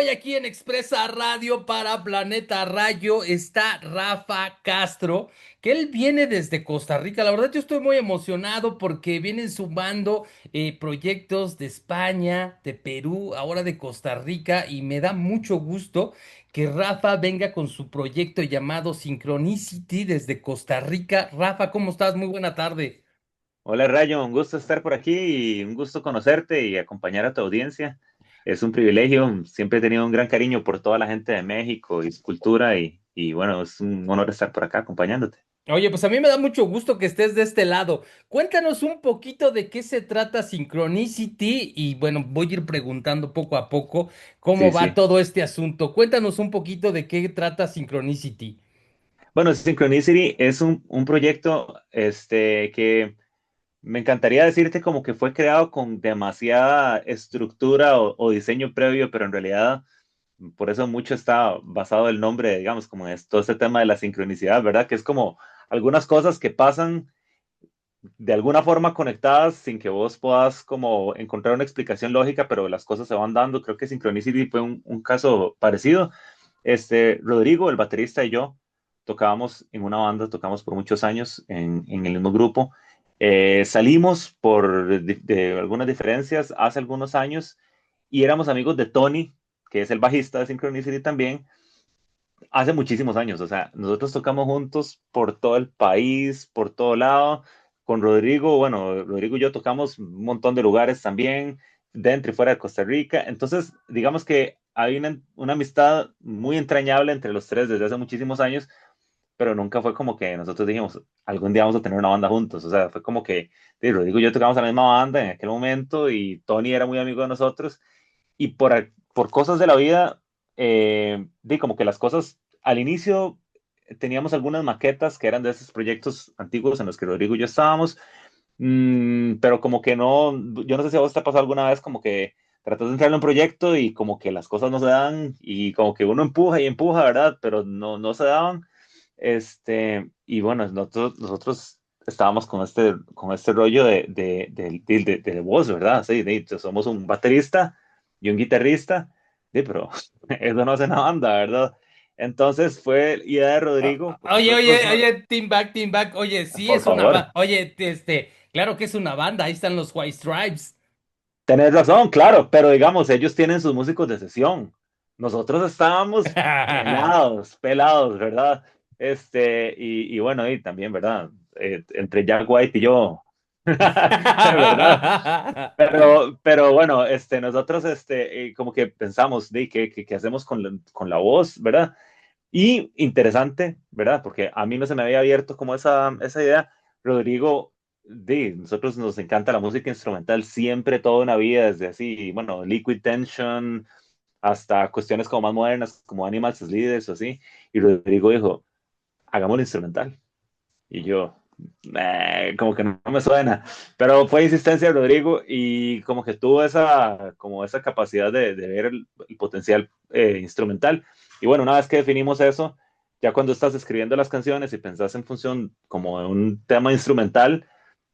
hoy aquí en Expresa Radio para Planeta Rayo está Rafa Castro, que él viene desde Costa Rica. La verdad yo estoy muy emocionado porque vienen sumando proyectos de España, de Perú, ahora de Costa Rica y me da mucho gusto que Rafa venga con su proyecto llamado Synchronicity desde Costa Rica. Rafa, ¿cómo estás? Muy buena tarde. Hola Rayo, un gusto estar por aquí y un gusto conocerte y acompañar a tu audiencia. Es un privilegio, siempre he tenido un gran cariño por toda la gente de México y su cultura y bueno, es un honor estar por acá acompañándote. Oye, pues a mí me da mucho gusto que estés de este lado. Cuéntanos un poquito de qué se trata Synchronicity y bueno, voy a ir preguntando poco a poco cómo Sí, va sí. todo este asunto. Cuéntanos un poquito de qué trata Synchronicity. Bueno, Synchronicity es un proyecto que me encantaría decirte como que fue creado con demasiada estructura o diseño previo, pero en realidad por eso mucho está basado el nombre, digamos, como en todo este tema de la sincronicidad, ¿verdad? Que es como algunas cosas que pasan de alguna forma conectadas sin que vos puedas como encontrar una explicación lógica, pero las cosas se van dando. Creo que Synchronicity fue un caso parecido. Rodrigo, el baterista y yo tocábamos en una banda, tocamos por muchos años en el mismo grupo. Salimos por de algunas diferencias hace algunos años y éramos amigos de Tony, que es el bajista de Synchronicity también, hace muchísimos años. O sea, nosotros tocamos juntos por todo el país, por todo lado. Con Rodrigo, bueno, Rodrigo y yo tocamos un montón de lugares también, dentro y fuera de Costa Rica. Entonces, digamos que hay una amistad muy entrañable entre los tres desde hace muchísimos años, pero nunca fue como que nosotros dijimos, algún día vamos a tener una banda juntos. O sea, fue como que sí, Rodrigo y yo tocamos en la misma banda en aquel momento y Tony era muy amigo de nosotros y por cosas de la vida, di como que las cosas al inicio teníamos algunas maquetas que eran de esos proyectos antiguos en los que Rodrigo y yo estábamos, pero como que no, yo no sé si a vos te ha pasado alguna vez como que tratas de entrar en un proyecto y como que las cosas no se dan y como que uno empuja y empuja, ¿verdad? Pero no se daban. Y bueno, nosotros estábamos con este rollo de voz, ¿verdad? Sí, somos un baterista y un guitarrista, sí, pero eso no hace una banda, ¿verdad? Entonces fue idea de Rodrigo, pues Oye, nosotros, oye, oye, Team Back, oye, sí por es una favor, banda. Oye, claro que es una banda, ahí están los White Stripes. tenés razón, claro, pero digamos, ellos tienen sus músicos de sesión. Nosotros estábamos pelados, ¿verdad? Y bueno, y también, ¿verdad? Entre Jack White y yo, ¿verdad? Pero bueno, nosotros como que pensamos, de ¿qué hacemos con la voz, ¿verdad? Y interesante, ¿verdad? Porque a mí no se me había abierto como esa idea. Rodrigo, nosotros nos encanta la música instrumental siempre, toda una vida, desde así, bueno, Liquid Tension hasta cuestiones como más modernas, como Animals as Leaders o así. Y Rodrigo dijo, hagámoslo instrumental. Y yo, como que no me suena, pero fue insistencia de Rodrigo y como que tuvo como esa capacidad de ver el potencial instrumental. Y bueno, una vez que definimos eso, ya cuando estás escribiendo las canciones y pensás en función como de un tema instrumental,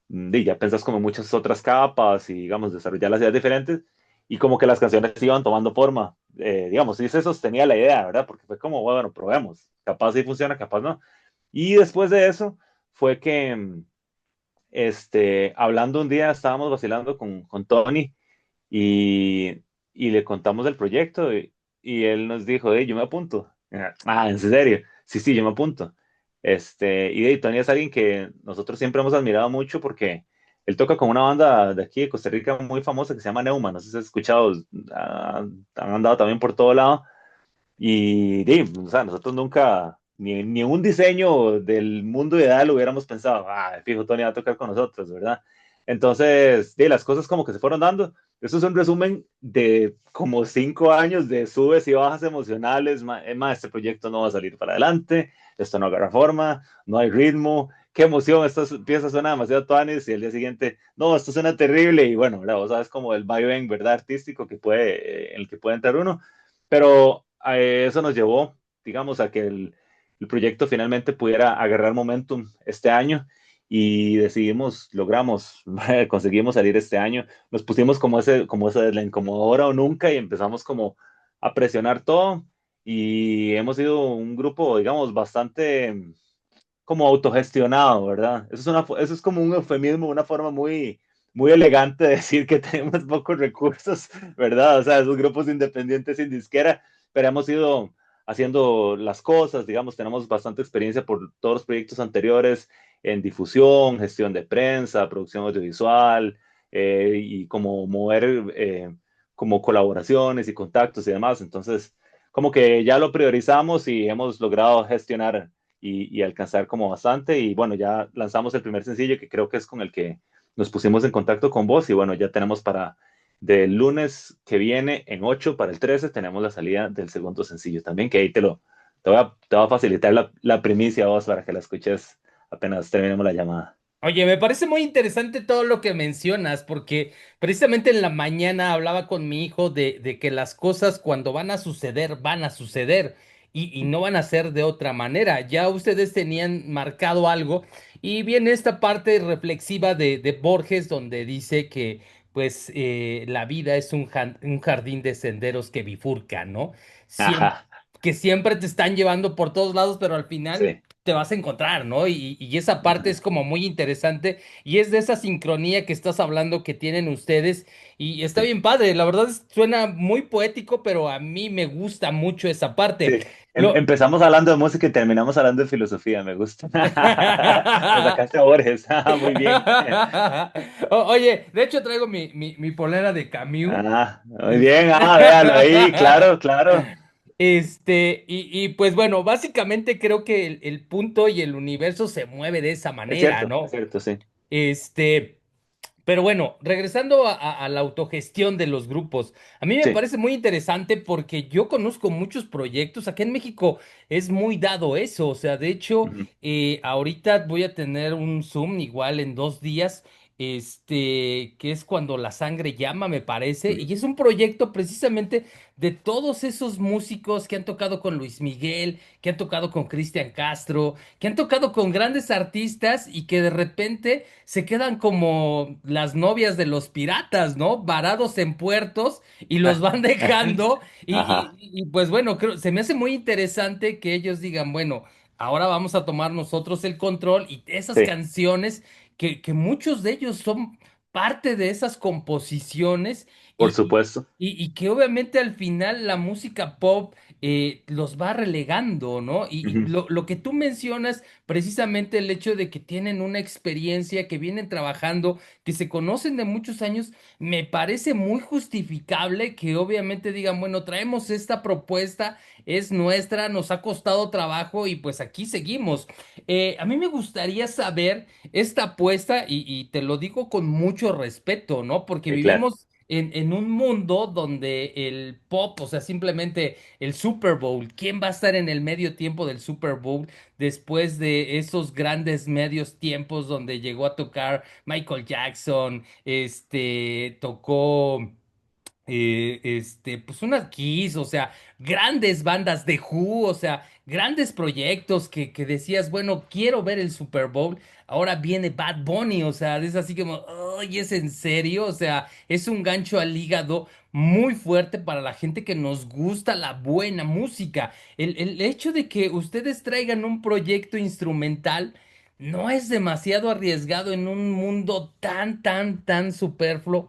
ya pensás como en muchas otras capas y digamos desarrollar las ideas diferentes y como que las canciones iban tomando forma. Digamos, sí se sostenía la idea, ¿verdad? Porque fue como, bueno, probemos, capaz sí funciona, capaz no. Y después de eso fue que, hablando un día, estábamos vacilando con Tony y le contamos el proyecto y él nos dijo, yo me apunto. Ah, ¿en serio? Sí, sí, yo me apunto. Tony es alguien que nosotros siempre hemos admirado mucho porque él toca con una banda de aquí de Costa Rica muy famosa que se llama Neuma, no sé si has escuchado, han andado también por todo lado o sea, nosotros nunca, ni en un diseño del mundo ideal hubiéramos pensado, fijo, Tony va a tocar con nosotros, ¿verdad? Entonces, las cosas como que se fueron dando. Eso es un resumen de como 5 años de subes y bajas emocionales. Este proyecto no va a salir para adelante, esto no agarra forma, no hay ritmo, qué emoción, esta pieza suena demasiado tuanis y el día siguiente, no, esto suena terrible y bueno, ¿verdad? Vos sabes como el vaivén, ¿verdad? Artístico en el que puede entrar uno. Pero eso nos llevó, digamos, a que el proyecto finalmente pudiera agarrar momentum este año y logramos, conseguimos salir este año. Nos pusimos como ese deadline, como ahora o nunca y empezamos como a presionar todo y hemos sido un grupo, digamos, bastante como autogestionado, ¿verdad? Eso es como un eufemismo, una forma muy elegante de decir que tenemos pocos recursos, ¿verdad? O sea, esos grupos independientes sin disquera, pero hemos ido haciendo las cosas, digamos, tenemos bastante experiencia por todos los proyectos anteriores en difusión, gestión de prensa, producción audiovisual, y como mover como colaboraciones y contactos y demás. Entonces, como que ya lo priorizamos y hemos logrado gestionar y alcanzar como bastante. Y bueno, ya lanzamos el primer sencillo que creo que es con el que nos pusimos en contacto con vos y bueno, ya tenemos para del lunes que viene en 8 para el 13 tenemos la salida del segundo sencillo también, que ahí te va a facilitar la primicia a vos para que la escuches apenas terminemos la llamada. Oye, me parece muy interesante todo lo que mencionas, porque precisamente en la mañana hablaba con mi hijo de que las cosas cuando van a suceder y no van a ser de otra manera. Ya ustedes tenían marcado algo y viene esta parte reflexiva de Borges donde dice que pues la vida es un jardín de senderos que bifurcan, ¿no? Siem- Ajá, que siempre te están llevando por todos lados, pero al final sí. te vas a encontrar, ¿no? Y esa parte es Ajá, como muy interesante y es de esa sincronía que estás hablando que tienen ustedes y está sí. bien padre, la verdad suena muy poético, pero a mí me gusta mucho esa parte. Sí, Lo... empezamos hablando de música y terminamos hablando de filosofía, me gusta. Me sacaste a Borges, muy bien. Oye, de hecho traigo mi polera de Camus. Muy bien, véalo ahí, claro, claro. Pues bueno, básicamente creo que el punto y el universo se mueve de esa manera, Es ¿no? cierto, sí. Este, pero bueno, regresando a la autogestión de los grupos, a mí me Sí. parece muy interesante porque yo conozco muchos proyectos. Acá en México es muy dado eso. O sea, de hecho, Ujú, ahorita voy a tener un Zoom igual en 2 días, que es cuando la sangre llama, me parece. ujú, Y es un proyecto precisamente de todos esos músicos que han tocado con Luis Miguel, que han tocado con Cristian Castro, que han tocado con grandes artistas y que de repente se quedan como las novias de los piratas, ¿no? Varados en puertos y los van dejando. Ajá, Pues bueno, se me hace muy interesante que ellos digan, bueno, ahora vamos a tomar nosotros el control y esas sí, canciones que muchos de ellos son parte de esas composiciones por y, supuesto. y que obviamente al final la música pop los va relegando, ¿no? Y Ujú, lo que tú mencionas, precisamente el hecho de que tienen una experiencia, que vienen trabajando, que se conocen de muchos años, me parece muy justificable que obviamente digan, bueno, traemos esta propuesta, es nuestra, nos ha costado trabajo y pues aquí seguimos. A mí me gustaría saber esta apuesta y te lo digo con mucho respeto, ¿no? Porque sí, claro. vivimos en un mundo donde el pop, o sea, simplemente el Super Bowl, ¿quién va a estar en el medio tiempo del Super Bowl después de esos grandes medios tiempos donde llegó a tocar Michael Jackson, tocó pues una Kiss, o sea, grandes bandas de Who, o sea, grandes proyectos que decías, bueno, quiero ver el Super Bowl, ahora viene Bad Bunny, o sea, es así como, ay, ¿es en serio? O sea, es un gancho al hígado muy fuerte para la gente que nos gusta la buena música. El hecho de que ustedes traigan un proyecto instrumental no es demasiado arriesgado en un mundo tan superfluo.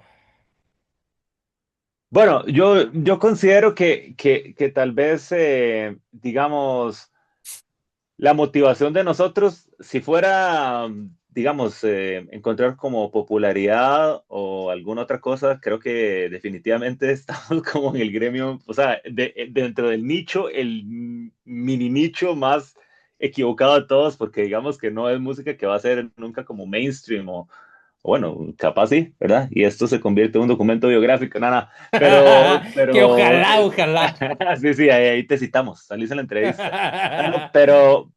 Bueno, yo considero que tal vez, digamos, la motivación de nosotros, si fuera, digamos, encontrar como popularidad o alguna otra cosa, creo que definitivamente estamos como en el gremio, o sea, dentro del nicho, el mini nicho más equivocado de todos, porque digamos que no es música que va a ser nunca como mainstream o bueno, capaz sí, ¿verdad? Y esto se convierte en un documento biográfico, nada, Que pero, ojalá, ojalá. sí, sí, ahí te citamos, salís en la entrevista. No,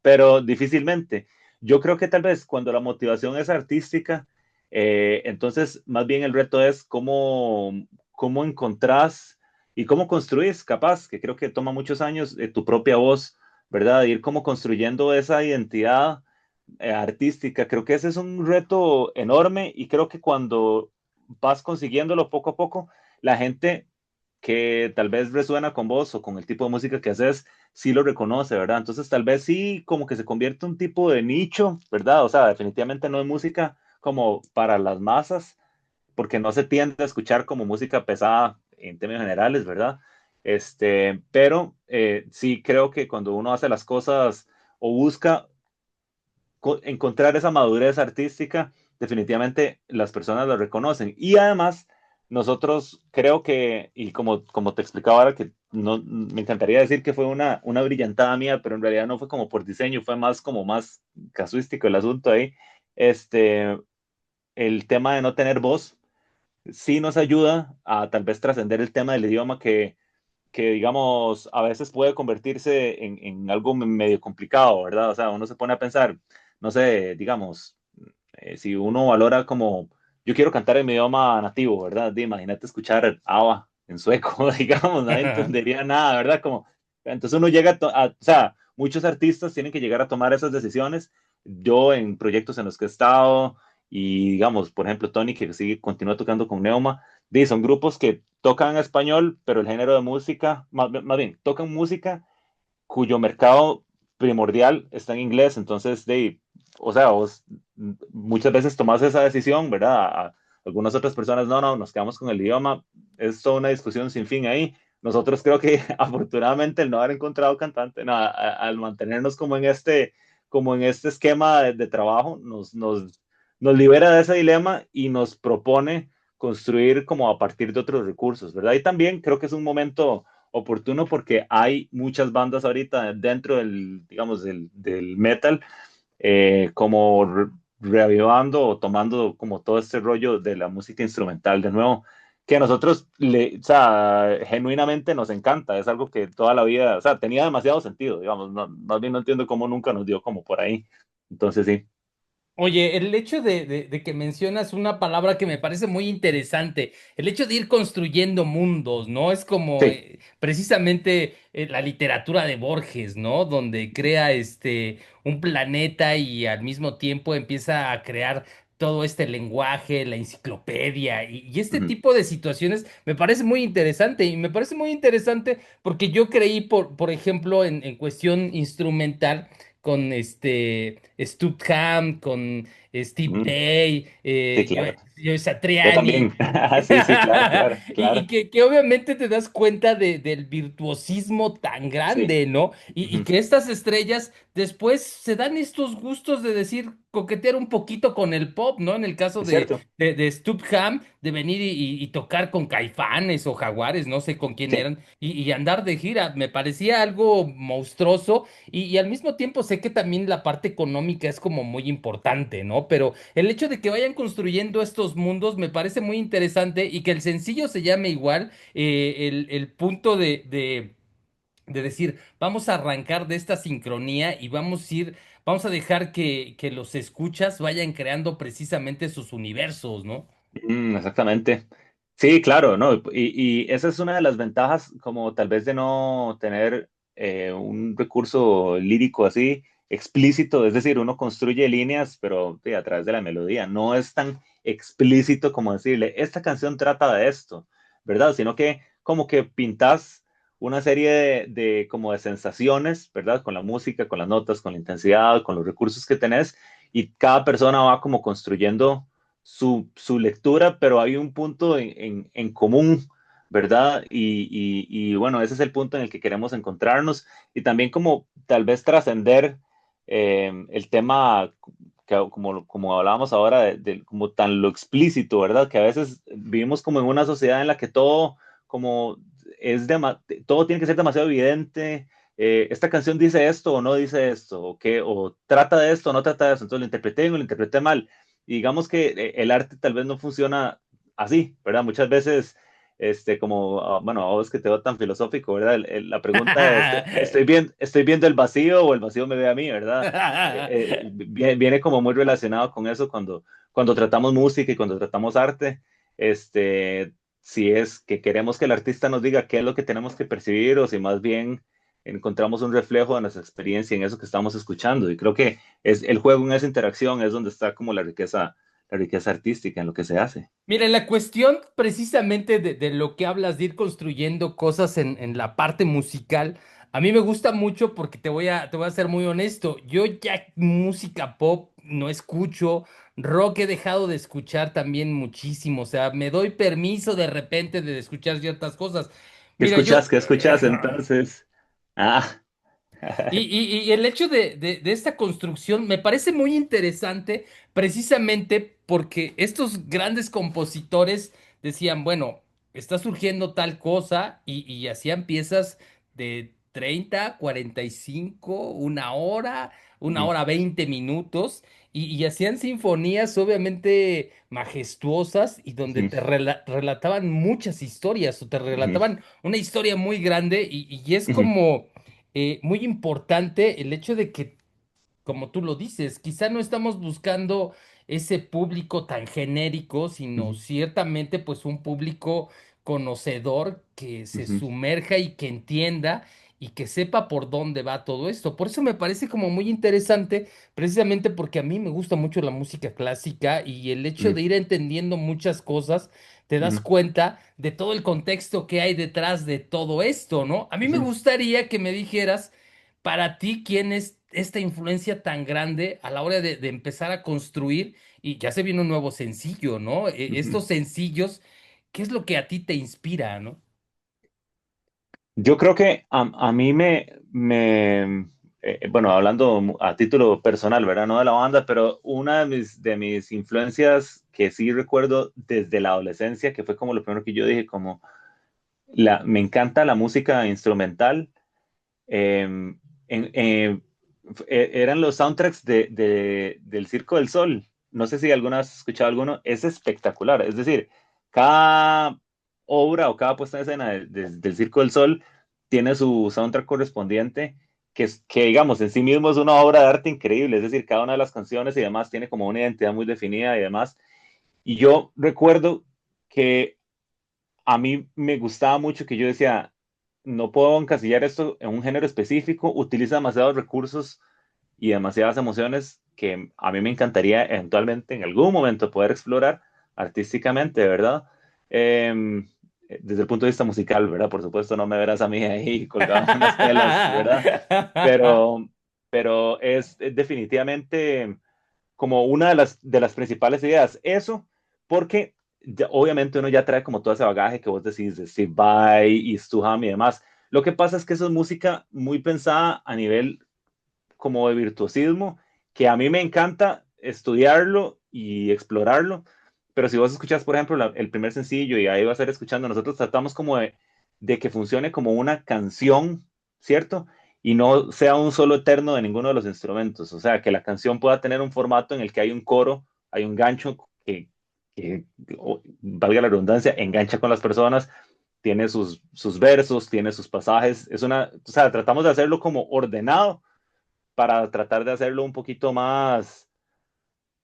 pero difícilmente. Yo creo que tal vez cuando la motivación es artística, entonces más bien el reto es cómo encontrás y cómo construís, capaz, que creo que toma muchos años, tu propia voz, ¿verdad? Ir como construyendo esa identidad artística. Creo que ese es un reto enorme y creo que cuando vas consiguiéndolo poco a poco, la gente que tal vez resuena con vos o con el tipo de música que haces, sí lo reconoce, ¿verdad? Entonces tal vez sí como que se convierte en un tipo de nicho, ¿verdad? O sea, definitivamente no es música como para las masas, porque no se tiende a escuchar como música pesada en términos generales, ¿verdad? Pero sí creo que cuando uno hace las cosas o busca encontrar esa madurez artística, definitivamente las personas lo reconocen. Y además, nosotros creo que, y como te explicaba ahora, que no, me encantaría decir que fue una brillantada mía, pero en realidad no fue como por diseño, fue más como más casuístico el asunto ahí. Este, el tema de no tener voz sí nos ayuda a tal vez trascender el tema del idioma que digamos, a veces puede convertirse en algo medio complicado, ¿verdad? O sea, uno se pone a pensar, no sé, digamos, si uno valora como, yo quiero cantar en mi idioma nativo, ¿verdad? Imagínate escuchar ABBA en sueco, digamos, nadie entendería nada, ¿verdad? Como, entonces uno llega o sea, muchos artistas tienen que llegar a tomar esas decisiones. Yo en proyectos en los que he estado, y digamos, por ejemplo, Tony, que sigue, continúa tocando con Neuma, son grupos que tocan español, pero el género de música, más bien, tocan música cuyo mercado primordial está en inglés, entonces, o sea, vos muchas veces tomás esa decisión, ¿verdad? Algunas otras personas, no, nos quedamos con el idioma, es toda una discusión sin fin ahí. Nosotros creo que afortunadamente el no haber encontrado cantante, no, al mantenernos como en este esquema de trabajo, nos libera de ese dilema y nos propone construir como a partir de otros recursos, ¿verdad? Y también creo que es un momento oportuno porque hay muchas bandas ahorita dentro digamos, del metal, como reavivando o tomando como todo este rollo de la música instrumental de nuevo, que a nosotros, o sea, genuinamente nos encanta, es algo que toda la vida, o sea, tenía demasiado sentido, digamos, más bien no entiendo cómo nunca nos dio como por ahí. Entonces, sí. Oye, el hecho de que mencionas una palabra que me parece muy interesante, el hecho de ir construyendo mundos, ¿no? Es como Sí. precisamente la literatura de Borges, ¿no? Donde crea un planeta y al mismo tiempo empieza a crear todo este lenguaje, la enciclopedia y este Ujú, tipo de situaciones me parece muy interesante y me parece muy interesante porque yo creí, por ejemplo, en cuestión instrumental con Stubham, con Steve ujú. Day, Sí, claro. Joe Yo Satriani, también. Sí, sí, claro, claro, y claro. que obviamente te das cuenta del virtuosismo tan Sí. grande, ¿no? Y Ujú. que estas estrellas después se dan estos gustos de decir, coquetear un poquito con el pop, ¿no? En el caso Es cierto. de Stubham, de venir y tocar con Caifanes o Jaguares, no sé con quién Sí. eran, y andar de gira, me parecía algo monstruoso y al mismo tiempo sé que también la parte económica es como muy importante, ¿no? Pero el hecho de que vayan construyendo estos mundos me parece muy interesante y que el sencillo se llame igual, el punto de decir, vamos a arrancar de esta sincronía y vamos a dejar que los escuchas vayan creando precisamente sus universos, ¿no? Exactamente. Sí, claro, ¿no? Y esa es una de las ventajas, como tal vez de no tener un recurso lírico así explícito, es decir, uno construye líneas, pero sí, a través de la melodía. No es tan explícito como decirle, esta canción trata de esto, ¿verdad? Sino que como que pintas una serie como de sensaciones, ¿verdad? Con la música, con las notas, con la intensidad, con los recursos que tenés, y cada persona va como construyendo su lectura, pero hay un punto en común, ¿verdad? Bueno, ese es el punto en el que queremos encontrarnos y también como tal vez trascender el tema, como hablábamos ahora, como tan lo explícito, ¿verdad? Que a veces vivimos como en una sociedad en la que todo como todo tiene que ser demasiado evidente. Esta canción dice esto o no dice esto, o trata de esto o no trata de esto, entonces lo interpreté bien o lo interpreté mal. Y digamos que el arte tal vez no funciona así, ¿verdad? Muchas veces, como, bueno, a vos que te veo tan filosófico, ¿verdad? La pregunta es, ¿estoy viendo el vacío o el vacío me ve a mí, ¿verdad? Viene como muy relacionado con eso cuando tratamos música y cuando tratamos arte, si es que queremos que el artista nos diga qué es lo que tenemos que percibir o si más bien encontramos un reflejo de nuestra experiencia en eso que estamos escuchando. Y creo que es el juego en esa interacción es donde está como la riqueza artística en lo que se hace. Mira, la cuestión precisamente de lo que hablas, de ir construyendo cosas en la parte musical, a mí me gusta mucho porque te voy a ser muy honesto. Yo ya música pop no escucho, rock he dejado de escuchar también muchísimo, o sea, me doy permiso de repente de escuchar ciertas cosas. ¿Qué Mira, yo, escuchas? ¿Qué escuchas entonces? Ah, y el hecho de esta construcción me parece muy interesante precisamente porque estos grandes compositores decían, bueno, está surgiendo tal cosa y hacían piezas de 30, 45, una ujú, hora 20 minutos y hacían sinfonías obviamente majestuosas y donde ujú, te relataban muchas historias o te ujú, relataban una historia muy grande y es ujú, como muy importante el hecho de que, como tú lo dices, quizá no estamos buscando ese público tan genérico, sino ujú, ciertamente pues un público conocedor que se ujú, sumerja y que entienda y que sepa por dónde va todo esto. Por eso me parece como muy interesante, precisamente porque a mí me gusta mucho la música clásica y el hecho ujú, de ir entendiendo muchas cosas, te das ujú, cuenta de todo el contexto que hay detrás de todo esto, ¿no? A mí me ujú. gustaría que me dijeras para ti, ¿quién es esta influencia tan grande a la hora de empezar a construir? Y ya se viene un nuevo sencillo, ¿no? Ujú. Estos sencillos, ¿qué es lo que a ti te inspira, ¿no? Yo creo que a mí bueno, hablando a título personal, ¿verdad? No de la banda, pero una de mis influencias que sí recuerdo desde la adolescencia, que fue como lo primero que yo dije, como me encanta la música instrumental. eh, Eran los soundtracks del Circo del Sol. No sé si alguna vez has escuchado alguno. Es espectacular. Es decir, cada obra o cada puesta en escena del Circo del Sol tiene su soundtrack correspondiente, que digamos en sí mismo es una obra de arte increíble. Es decir, cada una de las canciones y demás tiene como una identidad muy definida y demás. Y yo recuerdo que a mí me gustaba mucho que yo decía, no puedo encasillar esto en un género específico, utiliza demasiados recursos y demasiadas emociones que a mí me encantaría eventualmente en algún momento poder explorar artísticamente, ¿verdad? Desde el punto de vista musical, ¿verdad? Por supuesto, no me verás a mí ahí colgado en unas telas, ¿verdad? Pero, pero es definitivamente como una de las principales ideas. Eso, porque obviamente uno ya trae como todo ese bagaje que vos decís de Steve Vai y Stu Hamm y demás. Lo que pasa es que eso es música muy pensada a nivel como de virtuosismo, que a mí me encanta estudiarlo y explorarlo, pero si vos escuchás, por ejemplo, el primer sencillo y ahí vas a ir escuchando, nosotros tratamos como de que funcione como una canción, ¿cierto? Y no sea un solo eterno de ninguno de los instrumentos, o sea, que la canción pueda tener un formato en el que hay un coro, hay un gancho que valga la redundancia, engancha con las personas, tiene sus versos, tiene sus pasajes, o sea, tratamos de hacerlo como ordenado para tratar de hacerlo un poquito más.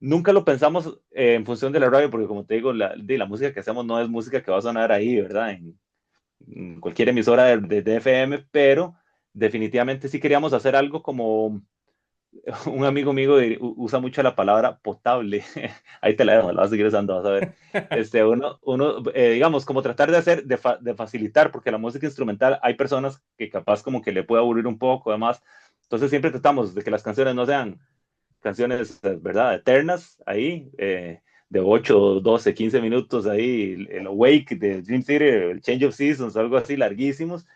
Nunca lo pensamos en función de la radio, porque como te digo, la música que hacemos no es música que va a sonar ahí, ¿verdad? En cualquier emisora de FM, pero definitivamente sí queríamos hacer algo como un amigo mío usa mucho la palabra potable. Ahí te la dejo, la vas a seguir usando, vas a ver. Digamos, como tratar de hacer, de facilitar, porque la música instrumental hay personas que capaz como que le puede aburrir un poco, además. Entonces siempre tratamos de que las canciones no sean canciones, ¿verdad? Eternas, ahí, de 8 12 15 minutos, ahí, el Awake de Dream Theater, el Change of Seasons, algo así larguísimos,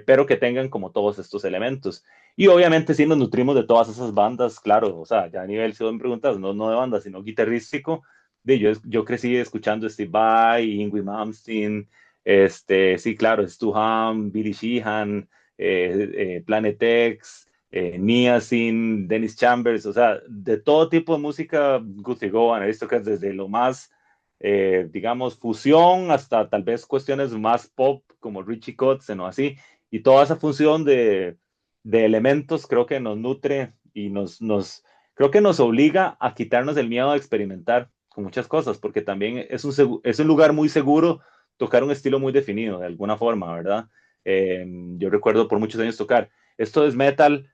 pero que tengan como todos estos elementos. Y obviamente sí nos nutrimos de todas esas bandas, claro, o sea, ya a nivel, si vos me preguntas, no de banda, sino guitarrístico, yo crecí escuchando Steve Vai, Ingrid Malmsteen, sí, claro, Stu Hamm, Billy Sheehan, Planet X, Niacin, Dennis Chambers, o sea, de todo tipo de música, Guthrie Govan, Aristocrats, desde lo más, digamos, fusión hasta tal vez cuestiones más pop como Richie Kotzen o así, y toda esa función de elementos creo que nos nutre y creo que nos obliga a quitarnos el miedo a experimentar con muchas cosas, porque también es un lugar muy seguro tocar un estilo muy definido, de alguna forma, ¿verdad? Yo recuerdo por muchos años tocar, esto es metal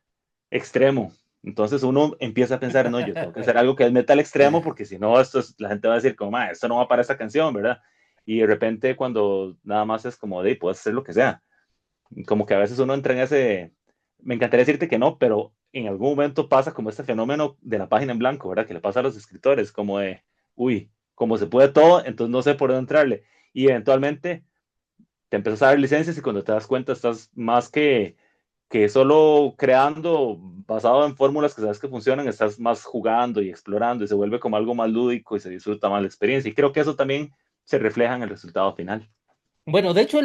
extremo, Entonces uno empieza a pensar, no, yo tengo que hacer algo que es metal extremo, porque si no, la gente va a decir como, esto no va para esa canción, ¿verdad? Y de repente cuando nada más es como, de, puedes hacer lo que sea. Como que a veces uno entra en ese, me encantaría decirte que no, pero en algún momento pasa como este fenómeno de la página en blanco, ¿verdad? Que le pasa a los escritores, como de, uy, como se puede todo, entonces no sé por dónde entrarle. Y eventualmente te empiezas a dar licencias y cuando te das cuenta estás más que solo creando basado en fórmulas que sabes que funcionan, estás más jugando y explorando y se vuelve como algo más lúdico y se disfruta más la experiencia. Y creo que eso también se refleja en el resultado final. Bueno, de hecho,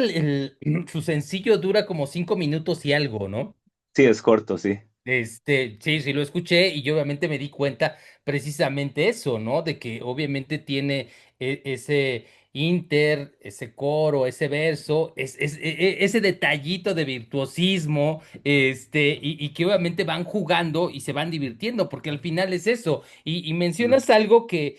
su sencillo dura como 5 minutos y algo, ¿no? Sí, es corto, sí. Sí, sí lo escuché y yo obviamente me di cuenta precisamente eso, ¿no? De que obviamente tiene ese ese coro, ese verso, ese detallito de virtuosismo, y que obviamente van jugando y se van divirtiendo, porque al final es eso. Y Mm, mencionas algo que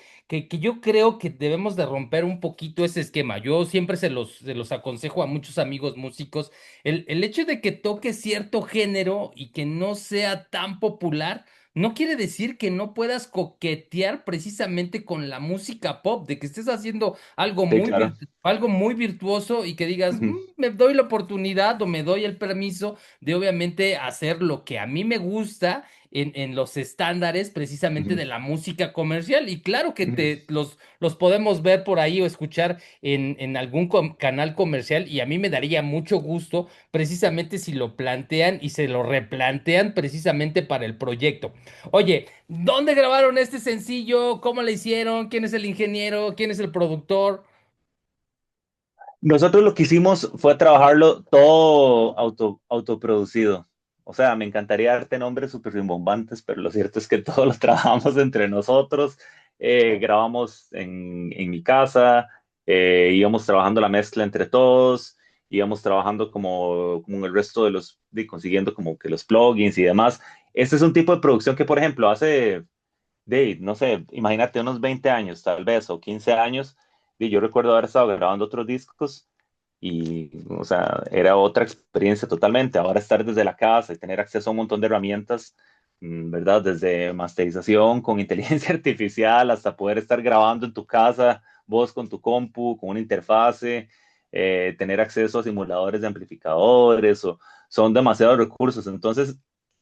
yo creo que debemos de romper un poquito ese esquema. Yo siempre se los aconsejo a muchos amigos músicos el hecho de que toque cierto género y que no sea tan popular, no quiere decir que no puedas coquetear precisamente con la música pop, de que estés haciendo algo sí, claro. algo muy virtuoso y que digas, Ujú, me doy la oportunidad o me doy el permiso de obviamente hacer lo que a mí me gusta. En los estándares precisamente ujú, de la música comercial. Y claro que ujú, los podemos ver por ahí o escuchar en algún canal comercial. Y a mí me daría mucho gusto precisamente si lo plantean y se lo replantean precisamente para el proyecto. Oye, ¿dónde grabaron este sencillo? ¿Cómo le hicieron? ¿Quién es el ingeniero? ¿Quién es el productor? nosotros lo que hicimos fue trabajarlo todo autoproducido. O sea, me encantaría darte nombres súper rimbombantes, pero lo cierto es que todos lo trabajamos entre nosotros. Grabamos en mi casa, íbamos trabajando la mezcla entre todos, íbamos trabajando como el resto consiguiendo como que los plugins y demás. Este es un tipo de producción que, por ejemplo, no sé, imagínate unos 20 años tal vez o 15 años, yo recuerdo haber estado grabando otros discos y, o sea, era otra experiencia totalmente. Ahora estar desde la casa y tener acceso a un montón de herramientas, ¿verdad? Desde masterización con inteligencia artificial hasta poder estar grabando en tu casa, vos con tu compu, con una interfase, tener acceso a simuladores de amplificadores, son demasiados recursos. Entonces,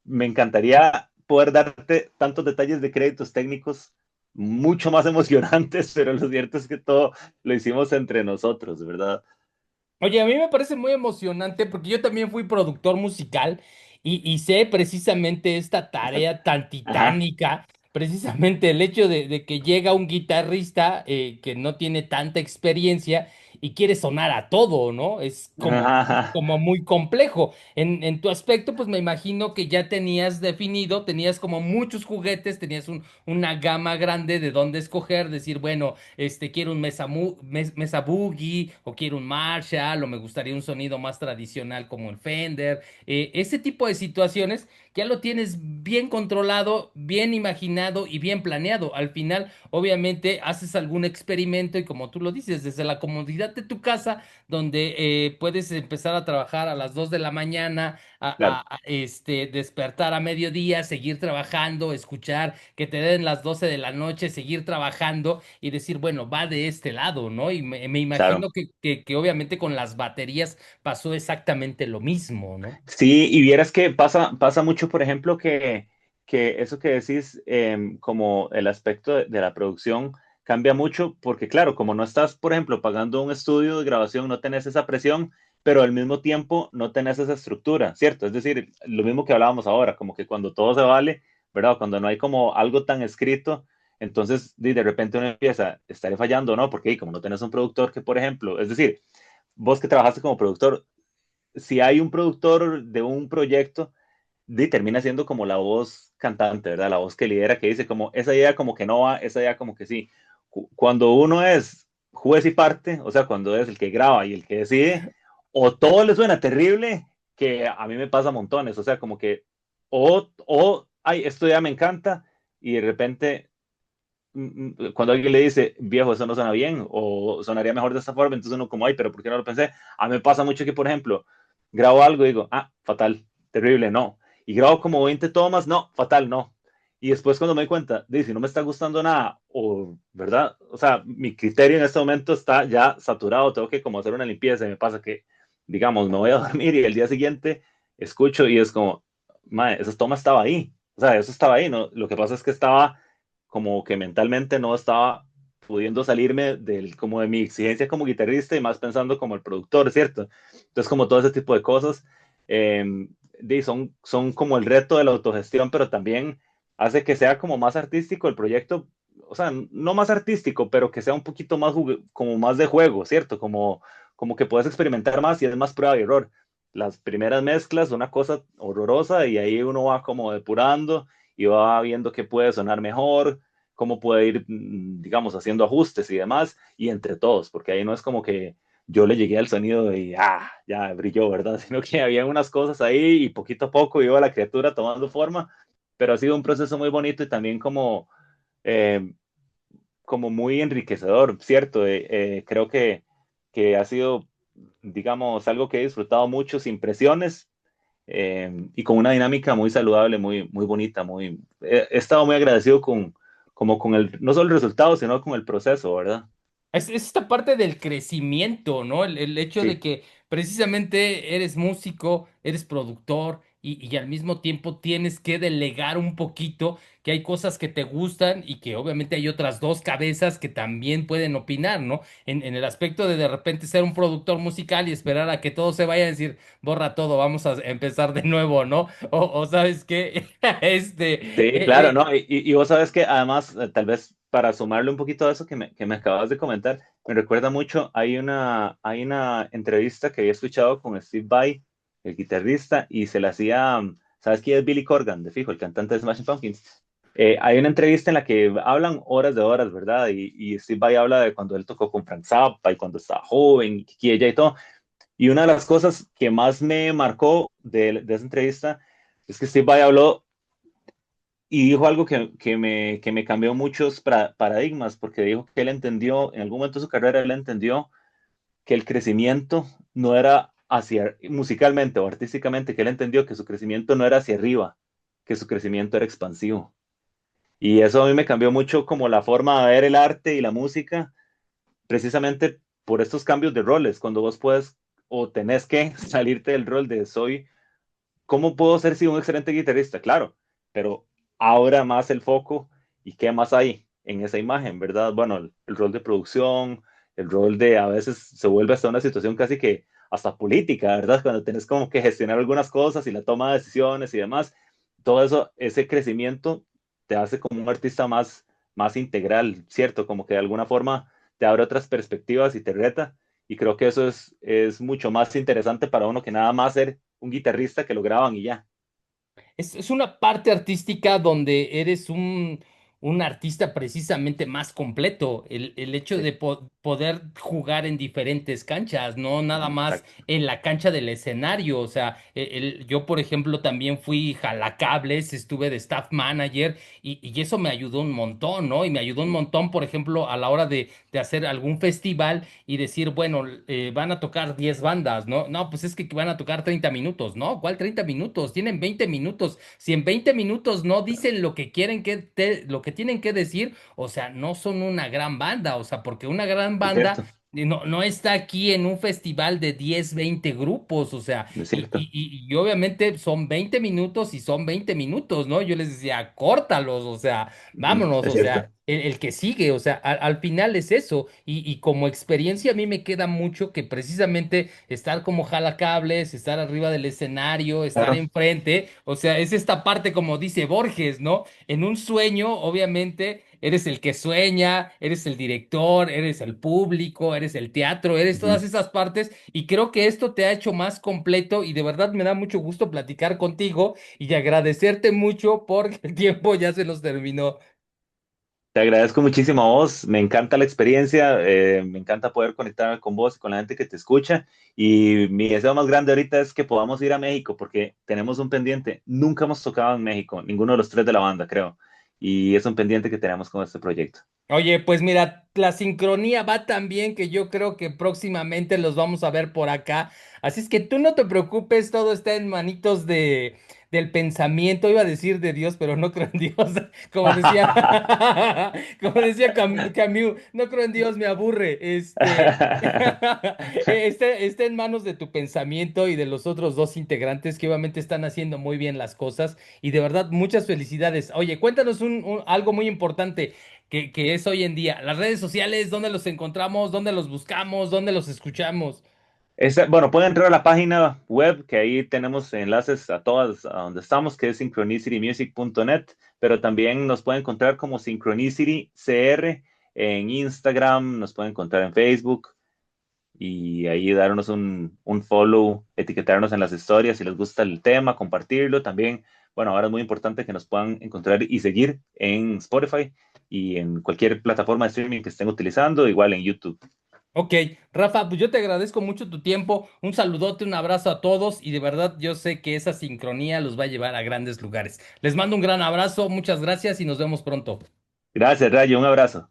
me encantaría poder darte tantos detalles de créditos técnicos mucho más emocionantes, pero lo cierto es que todo lo hicimos entre nosotros, ¿verdad? Oye, a mí me parece muy emocionante porque yo también fui productor musical y sé precisamente esta tarea tan Ajá, titánica, precisamente el hecho de que llega un guitarrista que no tiene tanta experiencia y quiere sonar a todo, ¿no? Es ajá, ajá, como muy complejo. En tu aspecto, pues me imagino que ya tenías definido, tenías como muchos juguetes, tenías una gama grande de dónde escoger, decir, bueno, quiero un mesa boogie, o quiero un Marshall, o me gustaría un sonido más tradicional como el Fender. Ese tipo de situaciones ya lo tienes bien controlado, bien imaginado y bien planeado. Al final, obviamente, haces algún experimento y como tú lo dices, desde la comodidad de tu casa, donde puedes empezar a trabajar a las 2 de la mañana, claro, despertar a mediodía, seguir trabajando, escuchar que te den las 12 de la noche, seguir trabajando y decir, bueno, va de este lado, ¿no? Y me claro. imagino que obviamente con las baterías pasó exactamente lo mismo, ¿no? Sí, y vieras que pasa mucho, por ejemplo, que eso que decís, como el aspecto de la producción cambia mucho, porque claro, como no estás, por ejemplo, pagando un estudio de grabación, no tenés esa presión, pero al mismo tiempo no tenés esa estructura, ¿cierto? Es decir, lo mismo que hablábamos ahora, como que cuando todo se vale, ¿verdad? Cuando no hay como algo tan escrito, entonces de repente uno empieza, estaré fallando, ¿no? Porque como no tenés un productor que, por ejemplo, es decir, vos que trabajaste como productor, si hay un productor de un proyecto, termina siendo como la voz cantante, ¿verdad? La voz que lidera, que dice como esa idea como que no va, esa idea como que sí. Cuando uno es juez y parte, o sea, cuando es el que graba y el que decide, o todo le suena terrible, que a mí me pasa montones, o sea, como que, ay, esto ya me encanta, y de repente, cuando alguien le dice, viejo, eso no suena bien, o sonaría mejor de esta forma, entonces uno como, ay, pero ¿por qué no lo pensé? A mí me pasa mucho que, por ejemplo, grabo algo y digo, fatal, terrible, no. y grabo como 20 tomas, no, fatal, no. Y después cuando me doy cuenta, de si no me está gustando nada, o, ¿verdad? O sea, mi criterio en este momento está ya saturado, tengo que como hacer una limpieza, y me pasa que, digamos, me voy a dormir y el día siguiente escucho y es como, mae, esa toma estaba ahí, o sea, eso estaba ahí, ¿no? Lo que pasa es que estaba como que mentalmente no estaba pudiendo salirme del, como de mi exigencia como guitarrista y más pensando como el productor, ¿cierto? Entonces, como todo ese tipo de cosas, eh, son como el reto de la autogestión, pero también hace que sea como más artístico el proyecto, o sea, no más artístico, pero que sea un poquito más, como más de juego, ¿cierto? Como que puedes experimentar más y es más prueba y error. Las primeras mezclas, una cosa horrorosa y ahí uno va como depurando y va viendo qué puede sonar mejor, cómo puede ir, digamos, haciendo ajustes y demás, y entre todos, porque ahí no es como que yo le llegué al sonido y ya brilló, ¿verdad? Sino que había unas cosas ahí y poquito a poco iba la criatura tomando forma, pero ha sido un proceso muy bonito y también eh, como muy enriquecedor, ¿cierto? Creo que ha sido, digamos, algo que he disfrutado mucho sin presiones y con una dinámica muy saludable, muy bonita, he estado muy agradecido como con no solo el resultado, sino con el proceso, ¿verdad? Es esta parte del crecimiento, ¿no? El hecho de Sí, que precisamente eres músico, eres productor y al mismo tiempo tienes que delegar un poquito, que hay cosas que te gustan y que obviamente hay otras dos cabezas que también pueden opinar, ¿no? En el aspecto de repente ser un productor musical y esperar a que todo se vaya a decir, borra todo, vamos a empezar de nuevo, ¿no? O ¿sabes qué? sí, claro, ¿no? Y vos sabes que además, tal vez para sumarle un poquito a eso que me acabas de comentar, me recuerda mucho, hay una entrevista que había escuchado con Steve Vai, el guitarrista, y se la hacía, ¿sabes quién es Billy Corgan, de fijo, el cantante de Smashing Pumpkins? Hay una entrevista en la que hablan horas de horas, ¿verdad? Y Steve Vai habla de cuando él tocó con Frank Zappa y cuando estaba joven, y Kiki ella y todo. Y una de las cosas que más me marcó de esa entrevista es que Steve Vai habló y dijo algo que me cambió muchos paradigmas, porque dijo que él entendió, en algún momento de su carrera, él entendió que el crecimiento no era hacia, musicalmente o artísticamente, que él entendió que su crecimiento no era hacia arriba, que su crecimiento era expansivo. Y eso a mí me cambió mucho como la forma de ver el arte y la música, precisamente por estos cambios de roles, cuando vos puedes o tenés que salirte del rol de soy. ¿Cómo puedo ser si un excelente guitarrista? Claro, pero ahora más el foco y qué más hay en esa imagen, ¿verdad? Bueno, el rol de producción, el rol de a veces se vuelve hasta una situación casi que hasta política, ¿verdad? Cuando tienes como que gestionar algunas cosas y la toma de decisiones y demás, todo eso, ese crecimiento te hace como un artista más integral, ¿cierto? Como que de alguna forma te abre otras perspectivas y te reta. Y creo que eso es mucho más interesante para uno que nada más ser un guitarrista que lo graban y ya. Es una parte artística donde eres un artista precisamente más completo. El hecho Sí, de poder jugar en diferentes canchas, no nada más exacto. en la cancha del escenario. O sea, yo, por ejemplo, también fui jalacables, estuve de staff manager y eso me ayudó un montón, ¿no? Y me ayudó un montón, por ejemplo, a la hora de hacer algún festival y decir, bueno, van a tocar 10 bandas, ¿no? No, pues es que van a tocar 30 minutos, ¿no? ¿Cuál 30 minutos? Tienen 20 minutos. Si en 20 minutos no dicen lo que quieren lo que tienen que decir, o sea, no son una gran banda, o sea, porque una gran Es banda cierto, no está aquí en un festival de 10 20 grupos, o sea, es cierto. y obviamente son 20 minutos y son 20 minutos, ¿no? Yo les decía, córtalos, o sea, vámonos, Es o cierto. sea, el que sigue, o sea, al final es eso. Y como experiencia a mí me queda mucho que precisamente estar como jalacables, estar arriba del escenario, estar Claro, enfrente, o sea, es esta parte como dice Borges, ¿no? En un sueño, obviamente, eres el que sueña, eres el director, eres el público, eres el teatro, eres ujú. todas esas partes y creo que esto te ha hecho más completo y de verdad me da mucho gusto platicar contigo y agradecerte mucho porque el tiempo ya se nos terminó. Te agradezco muchísimo a vos, me encanta la experiencia, me encanta poder conectarme con vos y con la gente que te escucha y mi deseo más grande ahorita es que podamos ir a México porque tenemos un pendiente, nunca hemos tocado en México, ninguno de los tres de la banda creo, y es un pendiente que tenemos con este proyecto. Oye, pues mira, la sincronía va tan bien que yo creo que próximamente los vamos a ver por acá. Así es que tú no te preocupes, todo está en manitos del pensamiento, iba a decir de Dios, pero no creo en Dios, como decía, como decía Camus, no creo en Dios, me aburre, está en manos de tu pensamiento y de los otros dos integrantes que obviamente están haciendo muy bien las cosas y de verdad muchas felicidades. Oye, cuéntanos algo muy importante que es hoy en día, las redes sociales, ¿dónde los encontramos? ¿Dónde los buscamos? ¿Dónde los escuchamos? Bueno, pueden entrar a la página web, que ahí tenemos enlaces a todas, a donde estamos, que es synchronicitymusic.net, pero también nos pueden encontrar como Synchronicity CR en Instagram, nos pueden encontrar en Facebook y ahí darnos un follow, etiquetarnos en las historias si les gusta el tema, compartirlo también. Bueno, ahora es muy importante que nos puedan encontrar y seguir en Spotify y en cualquier plataforma de streaming que estén utilizando, igual en YouTube. Ok, Rafa, pues yo te agradezco mucho tu tiempo, un saludote, un abrazo a todos y de verdad yo sé que esa sincronía los va a llevar a grandes lugares. Les mando un gran abrazo, muchas gracias y nos vemos pronto. Gracias, Rayo, un abrazo.